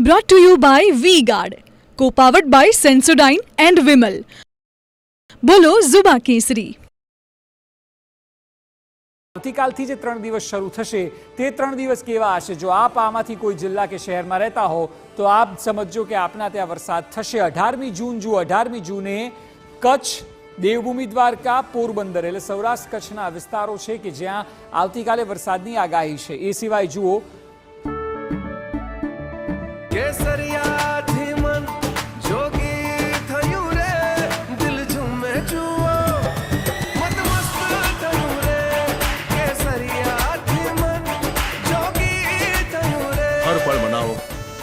Brought to you by V-Guard, co-powered by Sensodyne and Vimal. બોલો ઝુબા કેસરી. આવતીકાલથી જે 3 દિવસ શરૂ થશે તે 3 દિવસ કેવા હશે? જો આપ આમાંથી કોઈ જિલ્લા કે શહેરમાં રહેતા હો તો આપ સમજો કે આપના ત્યાં વરસાદ થશે. 18મી જૂન જુઓ, 18મી જૂને કચ્છ, દેવભૂમિ દ્વારકા, પોરબંદર એટલે સૌરાષ્ટ્ર કચ્છના વિસ્તારો છે કે જ્યાં આવતીકાલે વરસાદની આગાહી છે. એ સિવાય જુઓ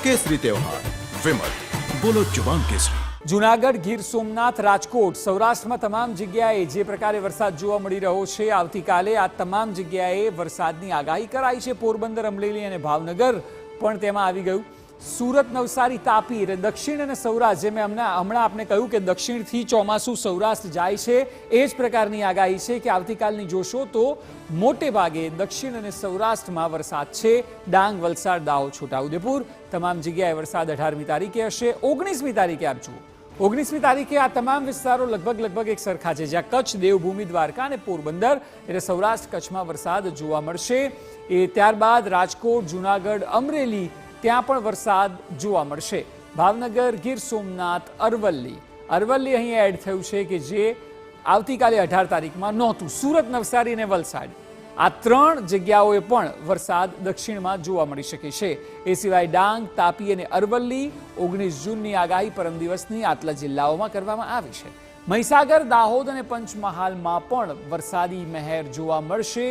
केसरी त्योहार विमल बोलो जुबान केसरी. જૂનાગઢ, ગીર સોમનાથ, રાજકોટ, સૌરાષ્ટ્રમાં તમામ જગ્યાએ જે પ્રકારે વરસાદ જોવા મળી રહ્યો છે આવતીકાલે આ તમામ જગ્યાએ વરસાદની આગાહી કરાઈ છે. પોરબંદર, અમરેલી અને ભાવનગર પણ તેમાં આવી ગયું. સુરત, નવસારી, તાપી એટલે દક્ષિણ અને સૌરાષ્ટ્ર, જે મેં હમણાં આપને કહ્યું કે દક્ષિણથી ચોમાસું સૌરાષ્ટ્ર જાય છે એ જ પ્રકારની આગાહી છે કે આવતીકાલની જોશો તો મોટે ભાગે દક્ષિણ અને સૌરાષ્ટ્રમાં વરસાદ છે. ડાંગ, વલસાડ, દાહોદ, છોટાઉદેપુર તમામ જગ્યાએ વરસાદ 18મી તારીખે હશે. 19મી તારીખે આપ જુઓ, 19મી તારીખે આ તમામ વિસ્તારો લગભગ એક સરખા છે, જ્યાં કચ્છ, દેવભૂમિ દ્વારકા અને પોરબંદર એટલે સૌરાષ્ટ્ર કચ્છમાં વરસાદ જોવા મળશે. એ ત્યારબાદ રાજકોટ, જૂનાગઢ, અમરેલી ત્યાં પણ વરસાદ જોવા મળશે. ભાવનગર, ગીર સોમનાથ, અરવલ્લી અહીં એડ થયું છે કે જે આવતીકાલે 18 તારીખમાં નહોતું. સુરત, નવસારી અને વલસાડ આ 3 જગ્યાઓએ પણ વરસાદ દક્ષિણમાં જોવા મળી શકે છે. એ સિવાય ડાંગ, તાપી અને અરવલ્લી 19 જૂનની આગાહી પરમ દિવસની આટલા જિલ્લાઓમાં કરવામાં આવી છે. મહીસાગર, દાહોદ અને પંચમહાલમાં પણ વરસાદી મહેર જોવા મળશે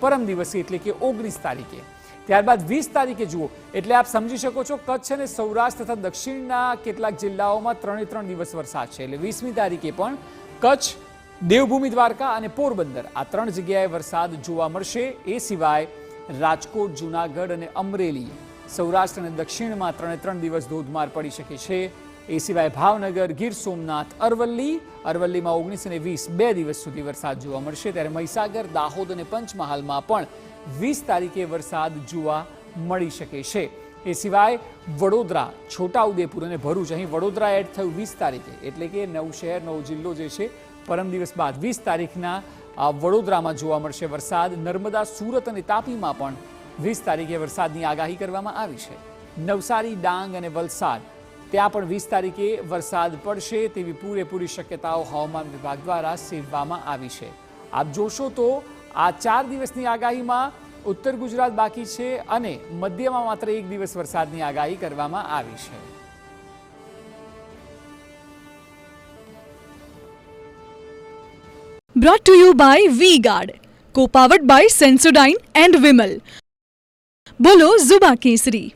પરમ દિવસે એટલે કે 19 તારીખે. ત્યારબાદ 20 તારીખે જુઓ એટલે આપ સમજી શકો છો કચ્છ અને સૌરાષ્ટ્ર તથા દક્ષિણના કેટલાક જિલ્લાઓમાં 3 દિવસ વરસાદ છે. એટલે 20મી તારીખે પણ કચ્છ, દેવભૂમિ દ્વારકા અને પોરબંદર આ 3 જગ્યાએ વરસાદ જોવા મળશે. એ સિવાય રાજકોટ, જૂનાગઢ અને અમરેલી સૌરાષ્ટ્ર અને દક્ષિણમાં 3 દિવસ ધોધમાર પડી શકે છે. એ સિવાય ભાવનગર, ગીર સોમનાથ, અરવલ્લીમાં 19 અને 20 2 દિવસ સુધી વરસાદ જોવા મળશે. ત્યારે મહીસાગર, દાહોદ અને પંચમહાલમાં પણ 20 તારીખે વરસાદ જોવા મળી શકે છે. એ સિવાય વડોદરા, છોટાઉદેપુર અને ભરૂચ અહીં વડોદરા એડ થયું 20 તારીખે એટલે કે નવ શહેર, નવ જિલ્લો જે છે પરમ દિવસ બાદ 20 તારીખના વડોદરામાં જોવા મળશે વરસાદ. નર્મદા, સુરત અને તાપીમાં પણ 20 તારીખે વરસાદની આગાહી કરવામાં આવી છે. નવસારી, ડાંગ અને વલસાડ ત્યાં પણ 20 તારીખે વરસાદ પડશે તેવી પૂરેપૂરી શક્યતાઓ હવામાન વિભાગ દ્વારા સેવવામાં આવી છે. આપ જોશો તો આ 4 દિવસની આગાહીમાં ઉત્તર ગુજરાત બાકી છે અને મધ્યમાં માત્ર 1 દિવસ વરસાદની આગાહી કરવામાં આવી છે. Brought to you by V-Guard, co-powered by Sensodyne and Vimal. બોલો ઝુબા કેસરી.